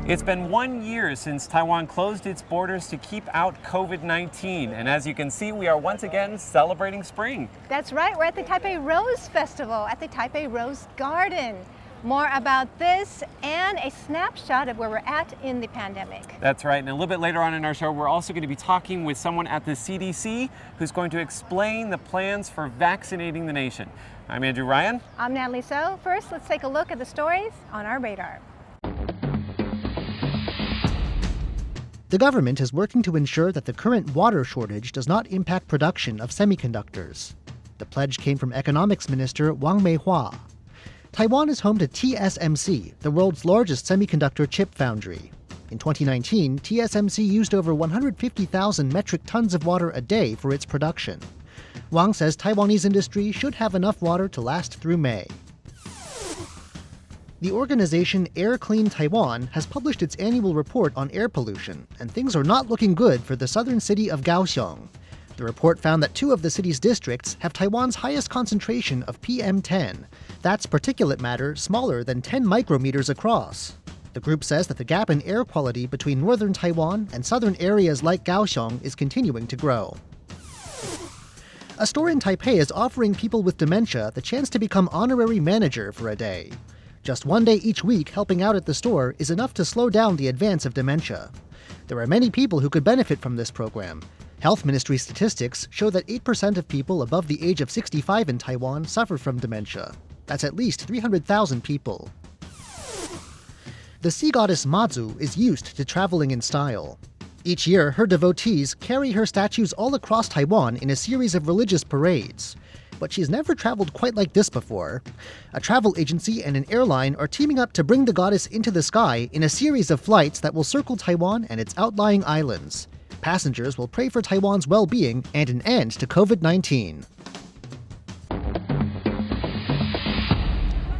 It's been 1 year since Taiwan closed its borders to keep out COVID-19. And as you can see, we are once again celebrating spring. That's right. We're at the Taipei Rose Festival at the Taipei Rose Garden. More about this and a snapshot of where we're at in the pandemic. That's right. And a little bit later on in our show, we're also going to be talking with someone at the CDC who's going to explain the plans for vaccinating the nation. I'm Andrew Ryan. I'm Natalie Tso. First, let's take a look at the stories on our radar. The government is working to ensure that the current water shortage does not impact production of semiconductors. The pledge came from Economics Minister Wang Meihua. Taiwan is home to TSMC, the world's largest semiconductor chip foundry. In 2019, TSMC used over 150,000 metric tons of water a day for its production. Wang says Taiwanese industry should have enough water to last through May. The organization Air Clean Taiwan has published its annual report on air pollution, and things are not looking good for the southern city of Kaohsiung. The report found that 2 of the city's districts have Taiwan's highest concentration of PM10. That's particulate matter smaller than 10 micrometers across. The group says that the gap in air quality between northern Taiwan and southern areas like Kaohsiung is continuing to grow. A store in Taipei is offering people with dementia the chance to become honorary manager for a day. Just 1 day each week helping out at the store is enough to slow down the advance of dementia. There are many people who could benefit from this program. Health Ministry statistics show that 8% of people above the age of 65 in Taiwan suffer from dementia. That's at least 300,000 people. The sea goddess Mazu is used to traveling in style. Each year, her devotees carry her statues all across Taiwan in a series of religious parades. But she's never traveled quite like this before. A travel agency and an airline are teaming up to bring the goddess into the sky in a series of flights that will circle Taiwan and its outlying islands. Passengers will pray for Taiwan's well-being and an end to COVID-19.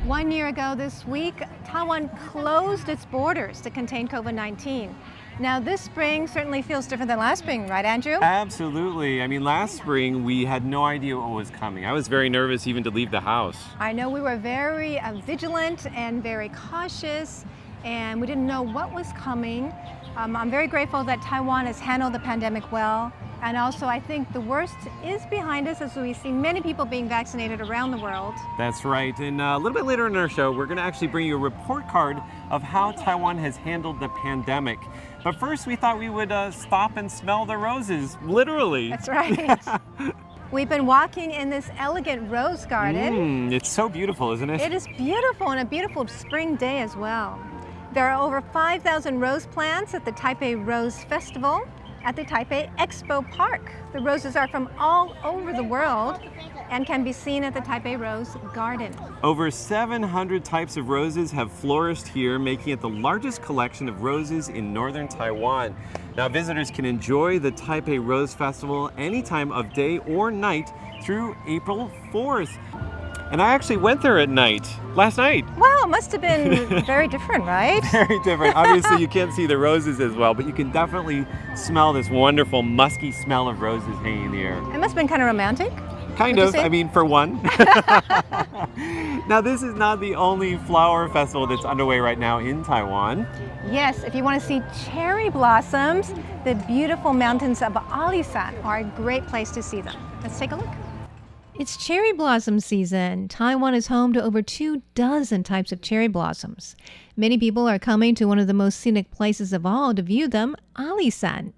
1 year ago this week, Taiwan closed its borders to contain COVID-19. Now, this spring certainly feels different than last spring, right, Andrew? Absolutely. I mean, last spring, we had no idea what was coming. I was very nervous even to leave the house. I know we were very vigilant and very cautious, and we didn't know what was coming. I'm very grateful that Taiwan has handled the pandemic well. And also, I think the worst is behind us as we see many people being vaccinated around the world. That's right. And a little bit later in our show, we're going to actually bring you a report card of how Taiwan has handled the pandemic. But first, we thought we would stop and smell the roses, literally. That's right. We've been walking in this elegant rose garden. It's so beautiful, isn't it? It is beautiful, and a beautiful spring day as well. There are over 5,000 rose plants at the Taipei Rose Festival at the Taipei Expo Park. The roses are from all over the world and can be seen at the Taipei Rose Garden. Over 700 types of roses have flourished here, making it the largest collection of roses in northern Taiwan. Now, visitors can enjoy the Taipei Rose Festival any time of day or night through April 4th. And I actually went there at night, last night. Wow, it must have been very different, right? Very different. Obviously, you can't see the roses as well, but you can definitely smell this wonderful musky smell of roses hanging in the air. It must have been kind of romantic. Kind of, I mean, for one. Now, this is not the only flower festival that's underway right now in Taiwan. Yes, if you want to see cherry blossoms, the beautiful mountains of Alishan are a great place to see them. Let's take a look. It's cherry blossom season. Taiwan is home to over 24 types of cherry blossoms. Many people are coming to one of the most scenic places of all to view them, Alishan.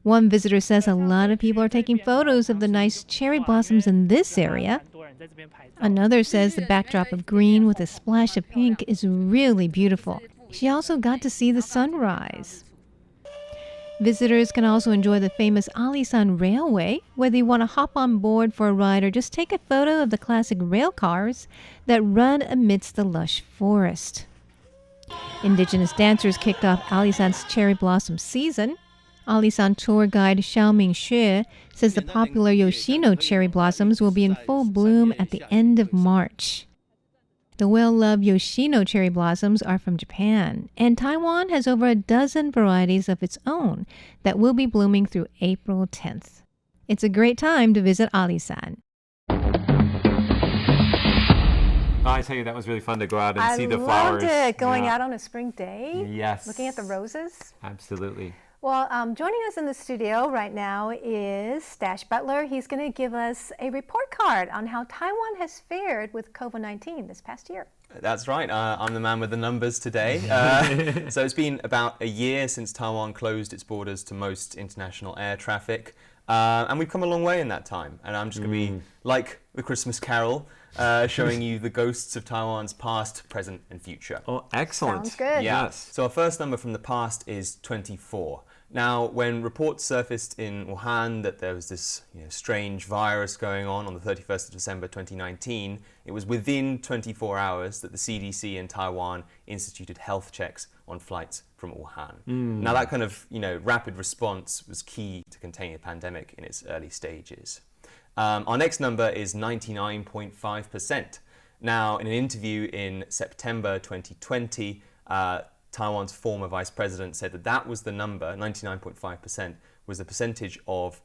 One visitor says a lot of people are taking photos of the nice cherry blossoms in this area. Another says the backdrop of green with a splash of pink is really beautiful. She also got to see the sunrise. Visitors can also enjoy the famous Alishan Railway, whether you want to hop on board for a ride or just take a photo of the classic rail cars that run amidst the lush forest. Indigenous dancers kicked off Alishan's cherry blossom season. Alishan tour guide Xiao Mingxue says the popular Yoshino cherry blossoms will be in full bloom at the end of March. The well-loved Yoshino cherry blossoms are from Japan, and Taiwan has over a dozen varieties of its own that will be blooming through April 10th. It's a great time to visit Alishan. I tell you, that was really fun to go out and see the I flowers. loved it, going Yeah. out on a spring day. Yes. Looking at the roses. Absolutely. Well, joining us in the studio right now is Staś Butler. He's going to give us a report card on how Taiwan has fared with COVID-19 this past year. That's right. I'm the man with the numbers today. So it's been about a year since Taiwan closed its borders to most international air traffic. And we've come a long way in that time. And I'm just going to be like the Christmas Carol, showing you the ghosts of Taiwan's past, present, and future. Oh, excellent. Sounds good. Yes. So our first number from the past is 24. Now, when reports surfaced in Wuhan that there was this strange virus going on the 31st of December 2019, it was within 24 hours that the CDC in Taiwan instituted health checks on flights from Wuhan. Now, that kind of rapid response was key to containing the pandemic in its early stages. Our next number is 99.5%. Now, in an interview in September 2020, Taiwan's former vice president said that was the number, 99.5%, was the percentage of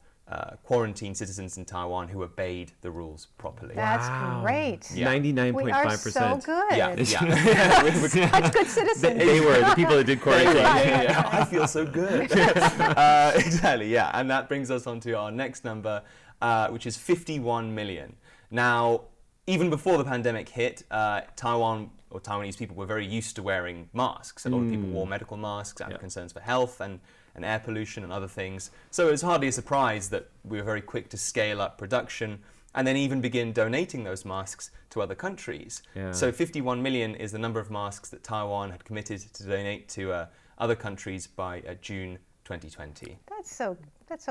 quarantined citizens in Taiwan who obeyed the rules properly. That's great. Yeah. 99.5%. We are so good. Yeah. Such good citizens. They were the people that did quarantine. Yeah. I feel so good. Exactly, yeah. And that brings us on to our next number, which is 51 million. Now, even before the pandemic hit, Taiwanese people were very used to wearing masks. A lot of people wore medical masks out of concerns for health and air pollution and other things. So it was hardly a surprise that we were very quick to scale up production and then even begin donating those masks to other countries. Yeah. So 51 million is the number of masks that Taiwan had committed to donate to other countries by June 2020. That's so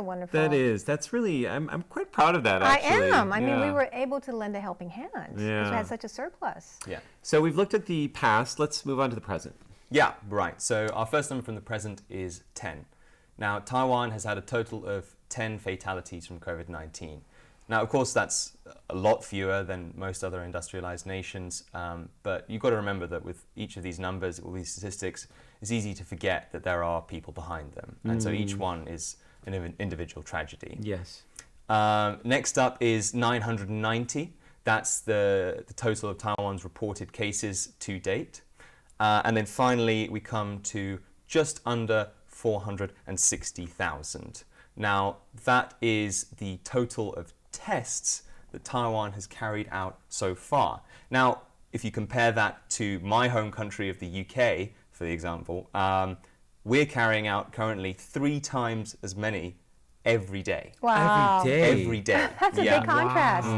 wonderful. That is. That's really, I'm quite proud of that, actually. I am. I mean, we were able to lend a helping hand because Yeah. we had such a surplus. Yeah. So we've looked at the past. Let's move on to the present. Yeah, right. So our first number from the present is 10. Now, Taiwan has had a total of 10 fatalities from COVID-19. Now, of course, that's a lot fewer than most other industrialized nations, but you've got to remember that with each of these numbers, all these statistics, it's easy to forget that there are people behind them. And so each one is an individual tragedy. Yes. Next up is 990. That's the total of Taiwan's reported cases to date. And then finally, we come to just under 460,000. Now, that is the total of tests that Taiwan has carried out so far. Now, if you compare that to my home country of the UK, for example, we're carrying out currently 3 times as many every day. Wow. Every day. Every day. That's a Yeah. big contrast.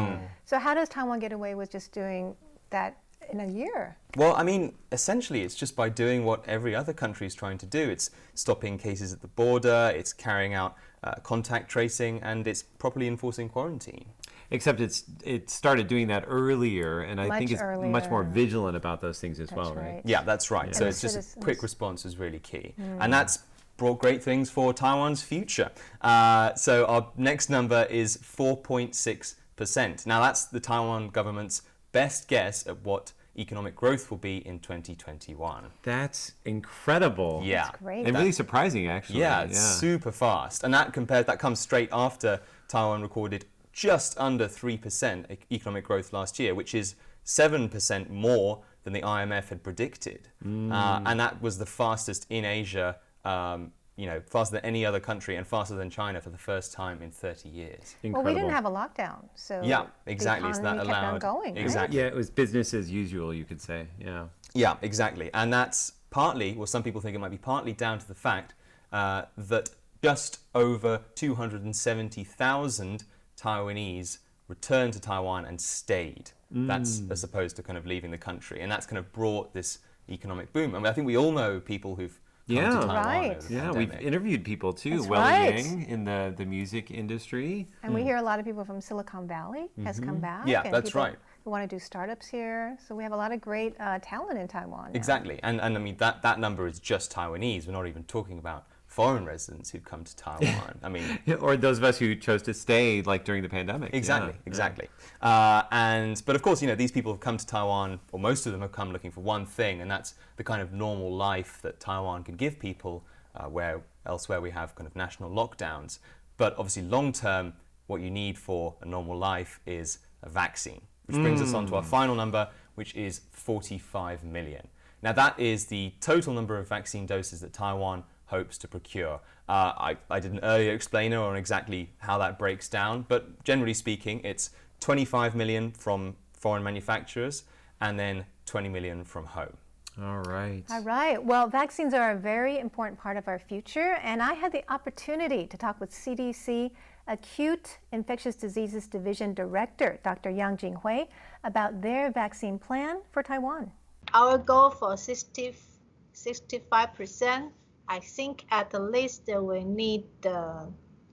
So how does Taiwan get away with just doing that in a year? Well, I mean, essentially, it's just by doing what every other country is trying to do. It's stopping cases at the border, it's carrying out contact tracing, and it's properly enforcing quarantine. Except it started doing that earlier, and I think it's much more earlier. vigilant about those things as well, That's right? right. Yeah, that's right. So And it's just a citizens. quick response is really key. And that's brought great things for Taiwan's future. So our next number is 4.6%. Now, that's the Taiwan government's best guess at what economic growth will be in 2021. That's incredible. Yeah. That's great. And really surprising, actually. Yeah, it's super fast. And that comes straight after Taiwan recorded just under 3% economic growth last year, which is 7% more than the IMF had predicted. And that was the fastest in Asia, faster than any other country and faster than China for the first time in 30 years. Well, Incredible. we didn't have a lockdown, so Yeah, exactly. the So that economy kept on allowed going. right? exactly. Yeah, it was business as usual, you could say. Yeah. Yeah, exactly. And that's partly, well, some people think it might be partly down to the fact that just over 270,000 Taiwanese returned to Taiwan and stayed. That's as opposed to kind of leaving the country. And that's kind of brought this economic boom. I mean, I think we all know people who've come Yeah. to Taiwan Right. over the Yeah, we've pandemic. interviewed people too. That's Welly right. Yang in the music industry. And we hear a lot of people from Silicon Valley has come back. Yeah, and that's people right. who want to do startups here. So we have a lot of great talent in Taiwan now. Exactly. And I mean, that number is just Taiwanese. We're not even talking about foreign residents who've come to Taiwan. I mean, Or those of us who chose to stay like during the pandemic. exactly, Yeah. exactly. But of course, these people have come to Taiwan, or most of them have come looking for one thing, and that's the kind of normal life that Taiwan can give people, where elsewhere we have kind of national lockdowns. But obviously, long term, what you need for a normal life is a vaccine. Which brings us on to our final number, which is 45 million. Now that is the total number of vaccine doses that Taiwan hopes to procure. I did an earlier explainer on exactly how that breaks down, but generally speaking, it's 25 million from foreign manufacturers and then 20 million from home. All right. All right. Well, vaccines are a very important part of our future, and I had the opportunity to talk with CDC Acute Infectious Diseases Division Director, Dr. Yang Chin-Hui, about their vaccine plan for Taiwan. Our goal for 65%, I think at least we need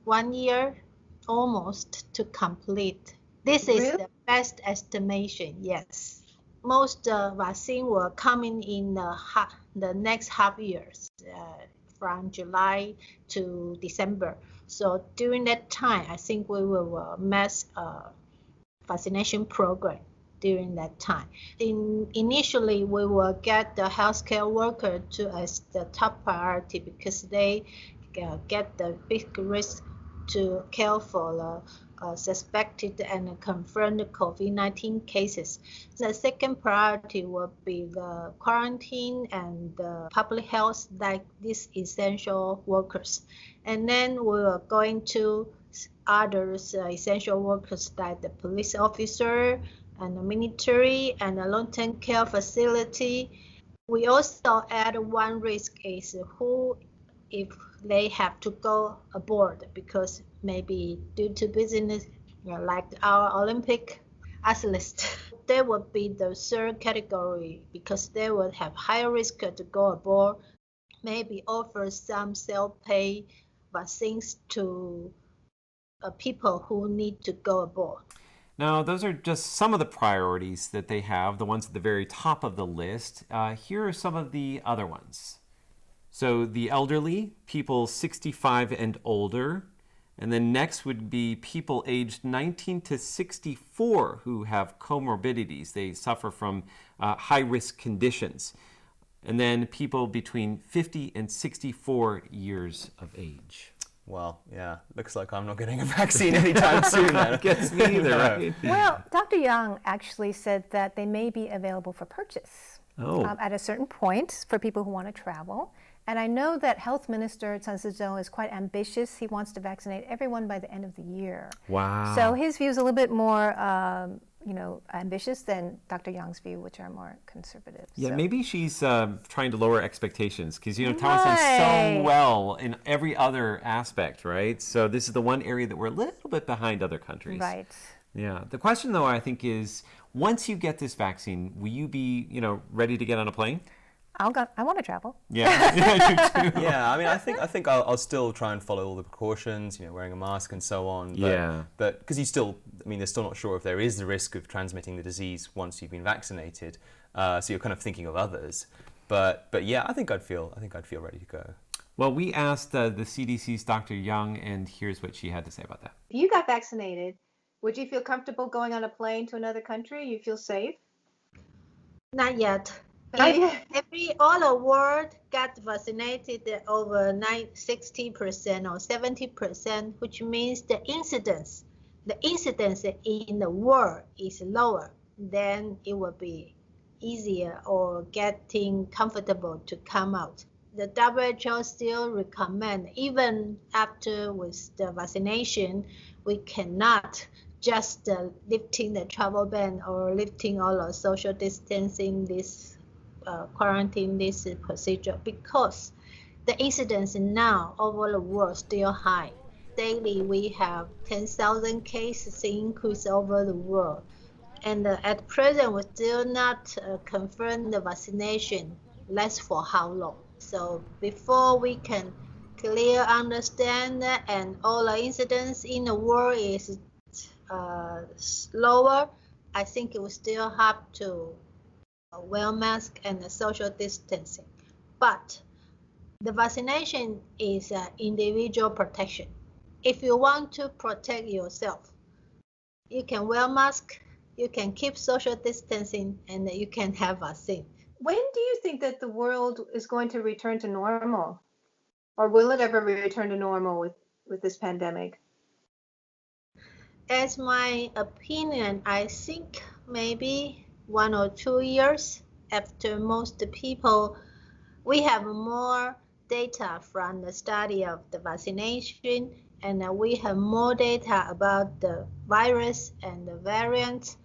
1 year almost to complete. This is the best estimation, yes. Most vaccine will come in the next half years, from July to December. So during that time, I think we will mass vaccination program during that time. Initially, we will get the healthcare worker as the top priority because they get the big risk to care for the suspected and confirmed COVID-19 cases. The second priority will be the quarantine and the public health, like these essential workers. And then we are going to others essential workers like the police officer and the military and the long-term care facility. We also add one risk is who, if they have to go abroad because maybe due to business, like our Olympic athletes, they would be the third category because they would have higher risk to go abroad. Maybe offer some self-pay vaccines to people who need to go abroad. Now, those are just some of the priorities that they have, the ones at the very top of the list. Here are some of the other ones. So the elderly, people 65 and older, and then next would be people aged 19 to 64 who have comorbidities. They suffer from high-risk conditions. And then people between 50 and 64 years of age. Well, yeah, looks like I'm not getting a vaccine anytime soon then. Guess me either, right? Well, Dr. Yang actually said that they may be available for purchase at a certain point for people who want to travel. And I know that Health Minister Chen Shizhou is quite ambitious. He wants to vaccinate everyone by the end of the year. Wow. So his view is a little bit more, ambitious than Dr. Yang's view, which are more conservative. Yeah, so. maybe she's trying to lower expectations because, Taiwan's done so well in every other aspect, right? So this is the one area that we're a little bit behind other countries. Right. Yeah. The question, though, I think is, once you get this vaccine, will you be, ready to get on a plane? I want to travel. Yeah, you too. Yeah, I mean, I think I'll still try and follow all the precautions, wearing a mask and so on. But because they're still not sure if there is the risk of transmitting the disease once you've been vaccinated. So you're kind of thinking of others. But yeah, I think I'd feel ready to go. Well, we asked the CDC's Dr. Yang, and here's what she had to say about that. If you got vaccinated, would you feel comfortable going on a plane to another country? You feel safe? Not yet. All the world got vaccinated over 60% or 70%, which means the incidence in the world is lower, then it will be easier or getting comfortable to come out. The WHO still recommend, even after with the vaccination, we cannot just lifting the travel ban or lifting all the social distancing, quarantine, this procedure, because the incidence now over the world still high. Daily we have 10,000 cases increase over the world, and at present we still not confirm the vaccination lasts for how long. So before we can clear understand and all the incidents in the world is lower, I think it will still have to wear mask and social distancing. But the vaccination is individual protection. If you want to protect yourself, you can wear mask, you can keep social distancing, and you can have vaccine. When do you think that the world is going to return to normal? Or will it ever return to normal with this pandemic? As my opinion, I think maybe 1 or 2 years after most people, we have more data from the study of the vaccination, and we have more data about the virus and the variants.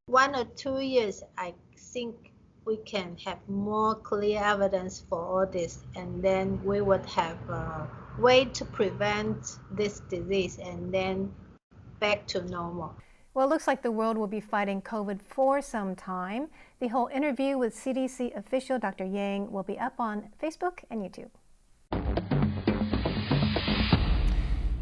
1 or 2 years, I think we can have more clear evidence for all this, and then we would have a way to prevent this disease and then back to normal. Well, it looks like the world will be fighting COVID for some time. The whole interview with CDC official Dr. Yang will be up on Facebook and YouTube.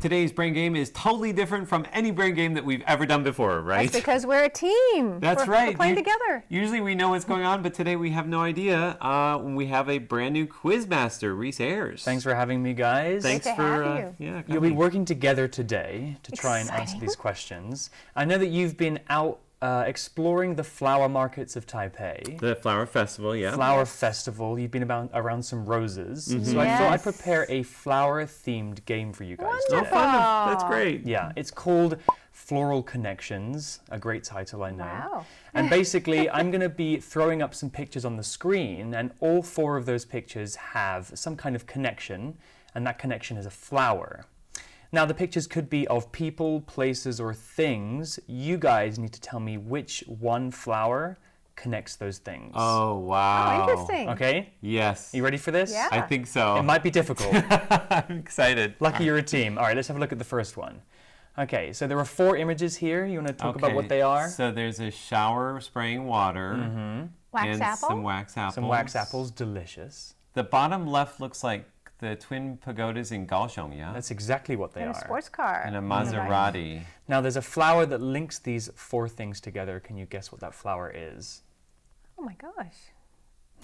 Today's brain game is totally different from any brain game that we've ever done before, right? That's because we're a team. That's we're right. We're playing together. Usually we know what's going on, but today we have no idea. We have a brand new Quizmaster, Reece Ayers. Thanks for having me, guys. Thanks to for have you. yeah. You'll be coming. working together today to try and answer Exciting. these questions. I know that you've been out exploring the flower markets of Taipei. The Flower Festival, yeah. Flower Festival. You've been around some roses. So I thought I'd prepare a flower-themed game for you guys Oh, today. fun. That's great. Yeah, it's called Floral Connections, a great title, I know. Wow. And basically, I'm going to be throwing up some pictures on the screen, and all 4 of those pictures have some kind of connection, and that connection is a flower. Now, the pictures could be of people, places, or things. You guys need to tell me which one flower connects those things. Oh, wow. Oh, interesting. Okay? Yes. You ready for this? Yeah. I think so. It might be difficult. I'm excited. Lucky you're a team. All right, let's have a look at the first one. Okay, so there are 4 images here. You want to talk about what they are? So there's a shower spraying water Wax and apple. some wax apples. Some wax apples, delicious. The bottom left looks like the twin pagodas in Kaohsiung, yeah? That's exactly what they And a are. sports car. And a on the right. Maserati. Now, there's a flower that links these 4 things together. Can you guess what that flower is? Oh my gosh.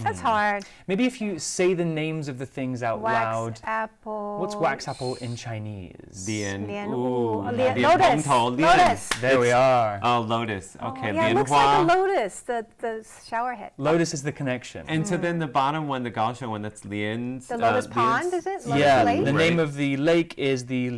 That's hard. Maybe if you say the names of the things out Wax loud. apple. What's wax apple in Chinese? Lian. Lian Ooh, Wu. lian Lotus. pengtou, lian. Lotus. There we are. Oh, lotus. Okay, Yeah, it lian looks hua. like a lotus, the shower head. Lotus is the connection. And so then the bottom one, the Kaohsiung one, that's lian's. The lotus pond, lian's- is it? Lotus Yeah, lake? the Right. name of the lake is the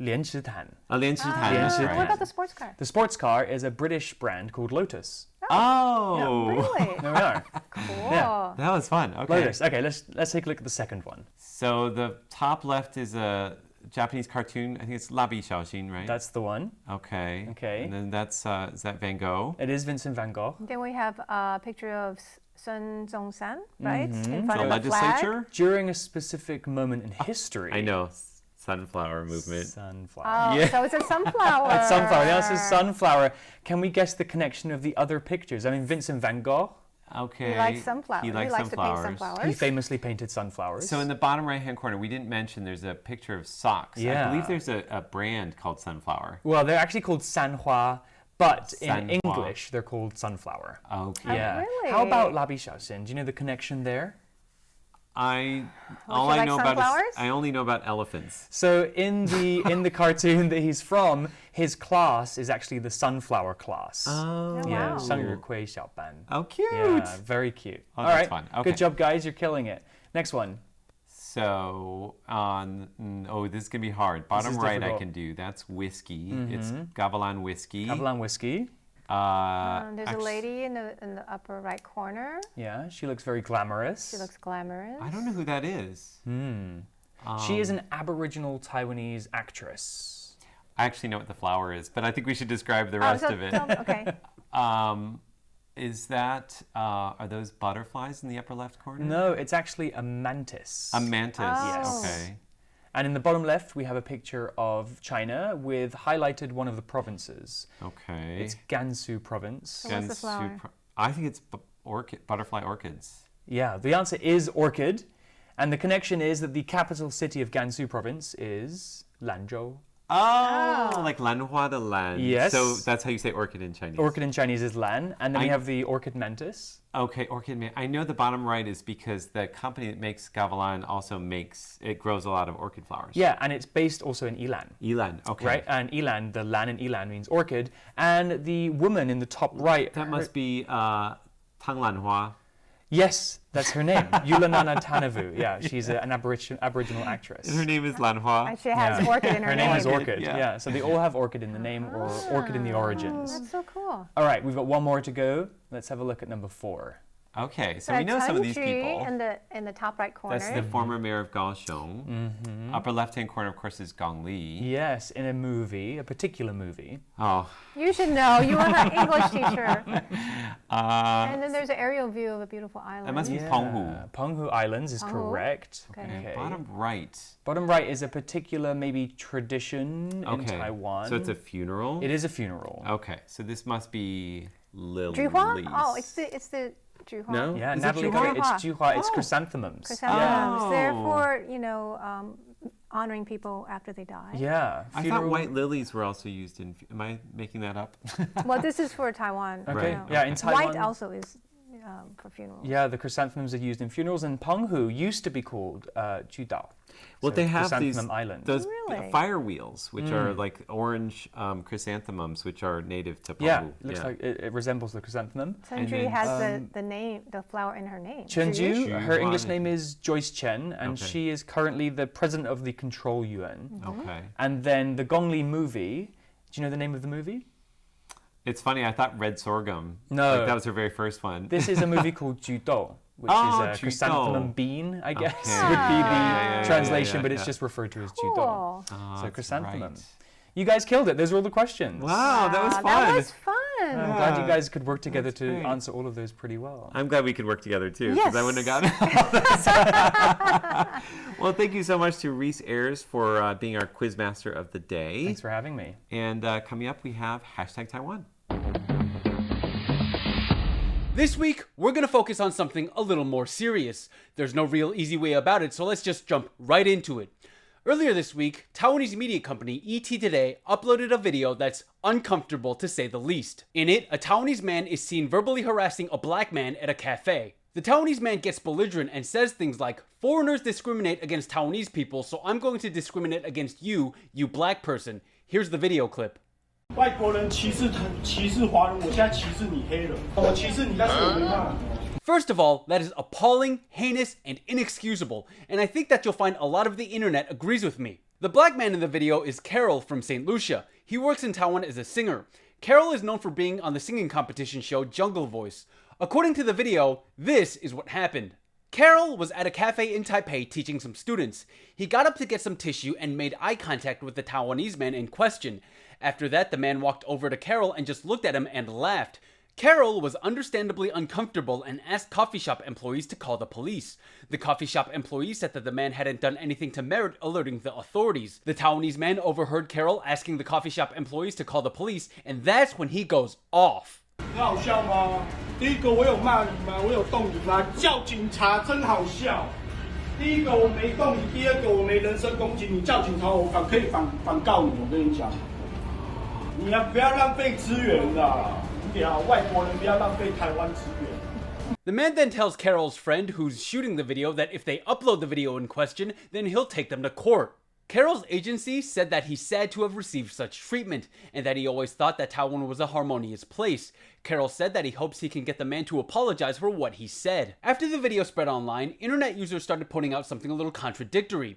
Lianchitan. Lian Shitan, that's Lian right. What about the sports car? The sports car is a British brand called Lotus. Oh, Really? There we are. Cool. Yeah. that was fun. Okay. Lotus. Okay, let's take a look at the second one. So the top left is a Japanese cartoon. I think it's Labi Xiaoxin, right? That's the one. okay. Okay. And then that's is that Van Gogh? It is Vincent van Gogh. Then we have a picture of Sun Zhongshan, right? In front The of the flag. legislature? During a specific moment in history. I know. Sunflower movement. Sunflower. Oh, Yeah. so it's a sunflower. It's sunflower. The answer is sunflower. Can we guess the connection of the other pictures? I mean, Vincent van Gogh, Okay. He likes sunflowers. He likes to paint sunflowers. sunflowers. he famously painted sunflowers. So in the bottom right-hand corner, we didn't mention there's a picture of socks. I Yeah. believe there's a brand called Sunflower. Well, they're actually called sanhua, but in Sanhua. English, they're called sunflower. Okay. Yeah. really? How about Labi Xiaoxin? Do you know the connection there? All you I like know about sunflowers? I only know about elephants. So in the cartoon that he's from, his class is actually the sunflower class. Oh. Yeah, wow. 向日葵小班. Oh, cute. Yeah, very cute. Oh, All that's right, fun. Okay. good job, guys. You're killing it. Next one. So this is gonna be hard. Bottom is right, I difficult. can do. That's whiskey. It's Gavilan whiskey. Gavilan whiskey. There's a lady in the upper right corner. Yeah, she looks very glamorous. She looks glamorous. I don't know who that is. She is an Aboriginal Taiwanese actress. I actually know what the flower is, but I think we should describe the Oh, rest so- of it. okay. Is that are those butterflies in the upper left corner? No, it's actually a mantis. A mantis. Oh. Okay. And in the bottom left, we have a picture of China with highlighted one of the provinces. Okay. It's Gansu province. What's the flower? I think it's butterfly orchids. Yeah, the answer is orchid. And the connection is that the capital city of Gansu province is Lanzhou. Oh, like Lanhua de Lan. Yes. So that's how you say orchid in Chinese. Orchid in Chinese is Lan. And then we have the orchid mantis. Okay, orchid. I know the bottom right is because the company that makes Gavilan also grows a lot of orchid flowers. Yeah, and it's based also in Yilan. Yilan. Okay. Right? And Yilan, the Lan in Yilan means orchid. And the woman in the top right. That must be Tang Lanhua. Yes, that's her name. Yulanana Tanavu. Yeah, she's an Aboriginal actress. And her name is Lanhua. And she has orchid in her name. Her name is Orchid. Yeah. Yeah, so they all have orchid in the name or orchid in the origins. That's so cool. All right, we've got one more to go. Let's have a look at number 4. Okay, so we know some of these people. In the top right corner. That's the former mayor of Kaohsiung. Upper left-hand corner, of course, is Gong Li. Yes, in a movie, a particular movie. Oh. You should know. You were her English teacher. And then there's an aerial view of a beautiful island. That must be Penghu. Penghu Islands is Penghu? correct. Okay. Bottom right. Bottom right is a particular maybe tradition in Okay. Taiwan. So it's a funeral? It is a funeral. Okay, so this must be Lily's. Zhuhua? Oh, it's the Zhuhua. No? Yeah, Is it Natalie Zhuhua? got it. It's Zhuhua. It's Oh. chrysanthemums. Chrysanthemums. Oh. They're for, honoring people after they die. Yeah. I thought white lilies were also used in. Am I making that up? Well, this is for Taiwan. Okay. Right. Yeah, in Taiwan. White also is for funerals. Yeah, the chrysanthemums are used in funerals, and Penghu used to be called Judao. Well, So they have Chrysanthemum Island. those Really? fire wheels, which are like orange chrysanthemums, which are native to Penghu. Yeah, looks like it resembles the chrysanthemum. Chin-Hui then- has the name, the flower in her name. Chenju, her Chin-Hui. English name is Joyce Chen, and Okay. she is currently the president of the Control Yuan. Okay. And then the Gongli movie, do you know the name of the movie? It's funny, I thought Red Sorghum. No. Like that was her very first one. This is a movie called Judo, which Oh, is a chrysanthemum Judo. bean, I guess, Okay. would be the Yeah, translation, but yeah. it's just referred to as Cool. Judo. Oh, So that's chrysanthemum. right. You guys killed it. Those were all the questions. Wow, that was fun. That was fun. I'm glad you guys could work together That's to great. answer all of those pretty well. I'm glad we could work together too, because I wouldn't have Yes. gotten all this. Well, thank you so much to Reece Ayers for being our Quizmaster of the day. Thanks for having me. And coming up, we have #Taiwan. This week, we're going to focus on something a little more serious. There's no real easy way about it, so let's just jump right into it. Earlier this week, Taiwanese media company ET Today uploaded a video that's uncomfortable to say the least. In it, a Taiwanese man is seen verbally harassing a black man at a cafe. The Taiwanese man gets belligerent and says things like, "Foreigners discriminate against Taiwanese people, so I'm going to discriminate against you, you black person." Here's the video clip. 外国人歧视华人，我现在歧视你黑人，我歧视你，但是我没办法。 First of all, that is appalling, heinous, and inexcusable, and I think that you'll find a lot of the internet agrees with me. The black man in the video is Carol from St. Lucia. He works in Taiwan as a singer. Carol is known for being on the singing competition show Jungle Voice. According to the video, this is what happened. Carol was at a cafe in Taipei teaching some students. He got up to get some tissue and made eye contact with the Taiwanese man in question. After that, the man walked over to Carol and just looked at him and laughed. Carol was understandably uncomfortable and asked coffee shop employees to call the police. The coffee shop employees said that the man hadn't done anything to merit alerting the authorities. The Taiwanese man overheard Carol asking the coffee shop employees to call the police, and that's when he goes off. 很好笑吗？第一个我有骂你吗？我有动你吗？叫警察真好笑。第一个我没动你，第二个我没人身攻击你，叫警察我可以反告你。我跟你讲，你要不要浪费资源啦？你要外国人不要浪费台湾资源。 The man then tells Carol's friend who's shooting the video that if they upload the video in question, then he'll take them to court. Carol's agency said that he's sad to have received such treatment, and that he always thought that Taiwan was a harmonious place. Carol said that he hopes he can get the man to apologize for what he said. After the video spread online, internet users started pointing out something a little contradictory.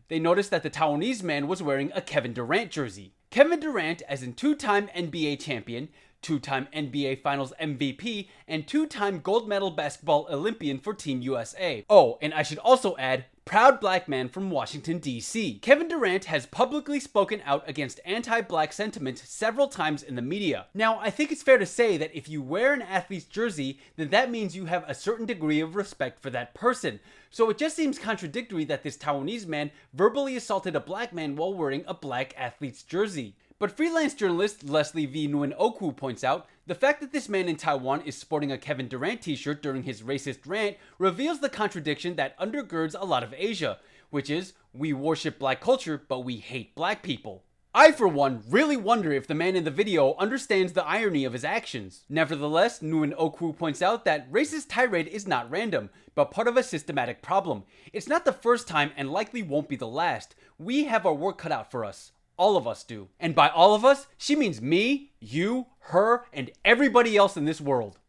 They noticed that the Taiwanese man was wearing a Kevin Durant jersey. Kevin Durant, as in two-time NBA champion, two-time NBA Finals MVP, and two-time gold medal basketball Olympian for Team USA. Oh, and I should also add, proud black man from Washington, D.C. Kevin Durant has publicly spoken out against anti-black sentiment several times in the media. Now, I think it's fair to say that if you wear an athlete's jersey, then that means you have a certain degree of respect for that person. So it just seems contradictory that this Taiwanese man verbally assaulted a black man while wearing a black athlete's jersey. But freelance journalist Leslie V. Nguyen Oku points out, the fact that this man in Taiwan is sporting a Kevin Durant t-shirt during his racist rant reveals the contradiction that undergirds a lot of Asia, which is, we worship black culture, but we hate black people. I, for one, really wonder if the man in the video understands the irony of his actions. Nevertheless, Nguyen Oku points out that racist tirade is not random, but part of a systematic problem. It's not the first time and likely won't be the last. We have our work cut out for us. All of us do. And by all of us, she means me, you, her, and everybody else in this world.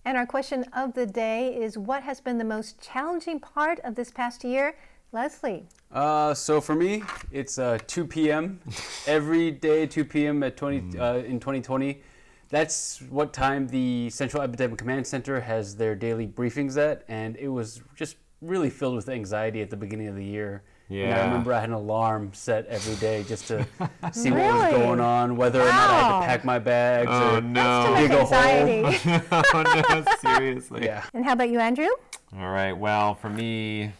And our question of the day is, what has been the most challenging part of this past year? Leslie. So for me, it's 2 p.m. every day, 2 p.m. in 2020. That's what time the Central Epidemic Command Center has their daily briefings at, and it was just really filled with anxiety at the beginning of the year. And I remember I had an alarm set every day just to see what was going on, whether or not I had to pack my bags or dig a hole. Oh no, seriously. Yeah. And how about you, Andrew? All right, well, for me,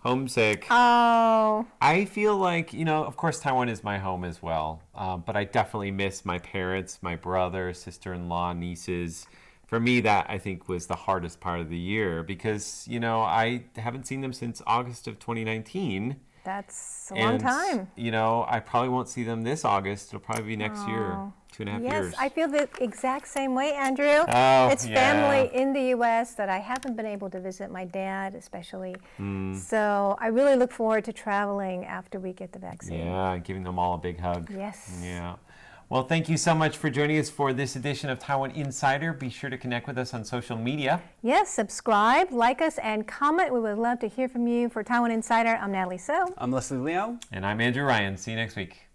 homesick. Oh. I feel like, of course, Taiwan is my home as well, but I definitely miss my parents, my brother, sister-in-law, nieces. For me, that, I think, was the hardest part of the year because, I haven't seen them since August of 2019. That's a long time. I probably won't see them this August. It'll probably be next year, 2.5 years. Yes, I feel the exact same way, Andrew. Oh, it's family in the U.S. that I haven't been able to visit, my dad especially. So I really look forward to traveling after we get the vaccine. Yeah, giving them all a big hug. Yes. Yeah. Well, thank you so much for joining us for this edition of Taiwan Insider. Be sure to connect with us on social media. Yes, subscribe, like us, and comment. We would love to hear from you. For Taiwan Insider, I'm Natalie Tso. I'm Leslie Liao. And I'm Andrew Ryan. See you next week.